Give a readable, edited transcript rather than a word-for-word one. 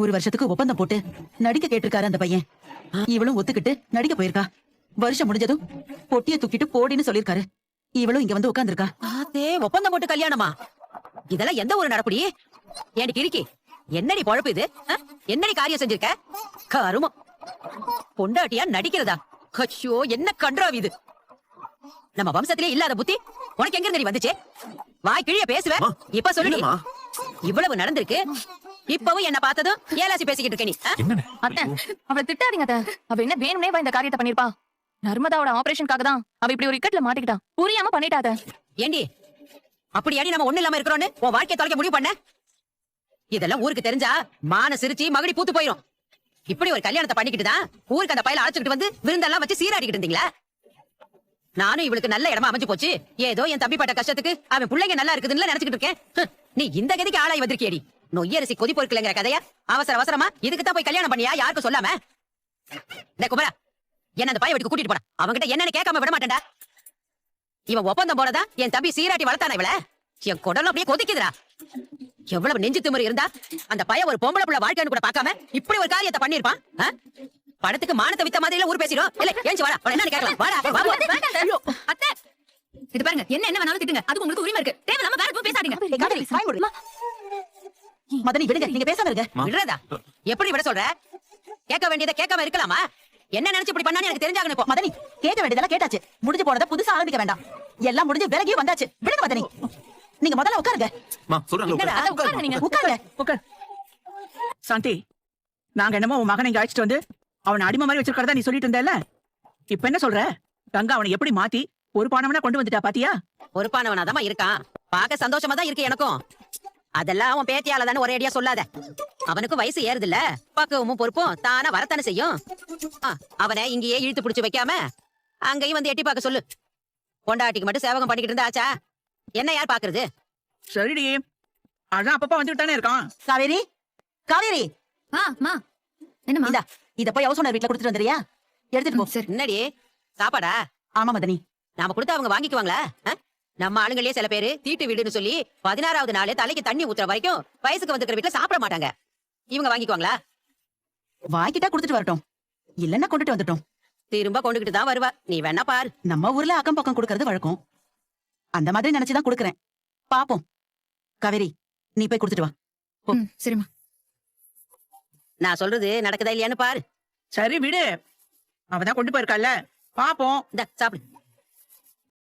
ஒரு வருஷத்துக்கு ஒப்பந்தம் போட்டு நடிக்க கேட்டிருக்காரு அந்த பையன். இவளும் ஒத்துக்கிட்டு நடிக்க போயிருக்கா. வருஷம் முடிஞ்சதும் பொட்டிய தூக்கிட்டு போடின்னு சொல்லிருக்காரு. இவளும் இங்க வந்து உட்கார்ந்துருக்கா. அதே ஒப்பந்தம் போட்டு கல்யாணமா? இதெல்லாம் எந்த ஒரு நடப்படி? ஏடி கிறுக்கி, என்னடி பொழப்பு இது? என்னடி காரியம் செஞ்சிருக்க? கருமம். பொண்டாட்டியா நடிக்கிறதா? ஐயோ, என்ன கன்றாவி இது. நம்ம வம்சத்திலே இல்லாத புத்தி உனக்கு எங்க இருந்து வந்துச்சு? வாய் கிழிய பேசுவ. இப்ப சொல்லுடி. இவ்வளவு நடந்திருக்கு, இப்பவும் என்ன பார்த்ததும் ஏலாசி பேசிக்கிட்டு இருக்க நீ. அத்தை, அவளை திட்டாதீங்க அத்தை. அவ என்ன வேணும்னே இந்த காரியத்தை பண்ணிருப்பா? நர்மதாவோட ஆபரேஷனுக்காக தான் அவ இப்படி ஒரு இக்கட்ல மாட்டிக்கிட்டா. புரியாம பண்ணிட்டாத. ஏண்டி அப்படி அடி நம்ம ஒண்ணு இல்லாம இருக்கிறோன்னு உன் வாழ்க்கையை தொலைக்க முடிவு பண்ண? இதெல்லாம் ஊருக்கு தெரிஞ்சா மான சிரிச்சு மகடி பூத்து போயிரும். இப்படி ஒரு கல்யாணத்தை பண்ணிக்கிட்டு தான் ஊருக்கு அந்த பையல அழைச்சிட்டு வந்து விருந்தெல்லாம் வச்சு சீராடிக்கிட்டு இருந்தீங்களா? நானும் இவளுக்கு நல்ல இடமா அமைஞ்சு போச்சு, ஏதோ என் தம்பி பட்ட கஷ்டத்துக்கு அவன் பிள்ளைங்க நல்லா இருக்குதுன்னு நினைச்சுக்கிட்டு இருக்கேன். நீ இந்த கதிக்கு ஆளாய் வந்திருக்கியடி. நொய்யரிசி கொதி பொறுக்கலங்கிற கதையா அவசர அவசரமா இதுக்கு தான் போய் கல்யாணம் பண்ணியா? யாருக்கும் சொல்லாம? குமரா, என்ன அந்த பைய வீட்டுக்கு கூட்டிட்டு போனா அவன்கிட்ட என்னன்னு கேட்காம விட மாட்டேன்டா. இவன் ஒப்பந்தம் போனதா என் தம்பி சீராட்டி வளர்த்தான இவள. என் குடலும் அப்படியே கொதிக்குதுடா. எவ்வளவு நெஞ்சு திமிரு இருந்தா அந்த பையன் ஒரு பொம்பளை புள்ள வாழ்க்கைன்னு கூட பார்க்காம இப்படி ஒரு காரியத்தை பண்ணிருப்பான். படத்துக்கு மானத்தை வித்த மாதிரி ஊர் பேசிடும். இல்ல ஏஞ்சி வாடா, என்ன கேட்கலாம். வாடா அத்தை, இது பாருங்க, என்ன வேணாலும் திட்டுங்க, அதுக்கு உங்களுக்கு உரிமை இருக்கு. தேவையில்லாம வேற எதுவும் பேசாதீங்க. மதனி விடுங்க, நீங்க பேசாம இருங்க. விடுறதா? எப்படி விட சொல்ற? கேட்க வேண்டியதை கேட்காம இருக்கலாமா? என்ன நினைச்சு இப்படி பண்ணான்னு எனக்கு தெரிஞ்சாகணும். இப்போ மதனி, கேட்க வேண்டியதெல்லாம் கேட்டாச்சு. முடிஞ்சு போனதை புதுசா ஆரம்பிக்க வேண்டாம். எல்லாம் முடிஞ்சு விலகியும் வந்தாச்சு. விடுங்க மதனி, நீங்க முதல்ல உட்காருங்க. உட்காரு. சாந்தி, நாங்க என்னமோ உன் மகனை இங்க அழைச்சிட்டு வந்து அவனை அடிமை மாதிரி வச்சிருக்கிறதா நீ சொல்லிட்டு இருந்தல. இப்ப என்ன சொல்ற? கங்கா அவனை எப்படி மாத்தி ஒரு பானவனா கொண்டு வந்துட்டா பாத்தியா? ஒரு பானவனாதான் இருக்கான். பார்க்க சந்தோஷமா தான் இருக்கு எனக்கும். அதெல்லாம் அவன் பேத்தியால தானே ஒரே அடியா சொல்லாத. அவனுக்கு வயசு ஏறுது இல்ல, பக்குவமும் பொறுப்பும் தானா வரத்தானே செய்யும். அவனை இங்கேயே இழுத்து பிடிச்சு வைக்காம அங்கேயும் வந்து எட்டி பார்க்க சொல்லு. பொண்டாட்டிக்கு மட்டும் சேவகம் பண்ணிக்கிட்டு இருந்தாச்சா என்ன யார் பாக்குறது? சரிடி, அதான் அப்பப்பா வந்துட்டு தானே இருக்கான். காவேரி, காவேரி, என்னமா? இந்தா, இத போய் ஹவுஸ் ஓனர் வீட்ல கொடுத்துட்டு வந்துறியா? எடுத்துட்டு போ. என்னடி சாப்பாடா? ஆமா மதனி, நாம கொடுத்தா அவங்க வாங்கிக்குவாங்களா? நம்ம ஆளுங்களே சில பேரு தீட்டு வீடுன்னு சொல்லி 16வது நாள் தலைக்கு தண்ணி ஊத்துற வரைக்கும் வயசுக்கு வந்துக்கிற வீட்டுல சாப்பிட மாட்டாங்க. இவங்க வாங்கிக்குவாங்களா? வாங்கிட்டா கொடுத்துட்டு வரட்டும், இல்லன்னா கொண்டுட்டு வந்துட்டோம். திரும்ப கொண்டுகிட்டு தான் வருவா. நீ வேணா பாரு. நம்ம ஊர்ல அக்கம் பக்கம் கொடுக்கறது வழக்கம். அந்த மாதிரி நினைச்சுதான் கொடுக்கறேன். பாப்போம். காவேரி, நீ போய் கொடுத்துட்டு வா. சரிம்மா. நான் சொல்றது நடக்குதா இல்லையான்னு பாரு. சரி விடு, அவதான் கொண்டு போயிருக்கால, பாப்போம். இந்த சாப்பிடு.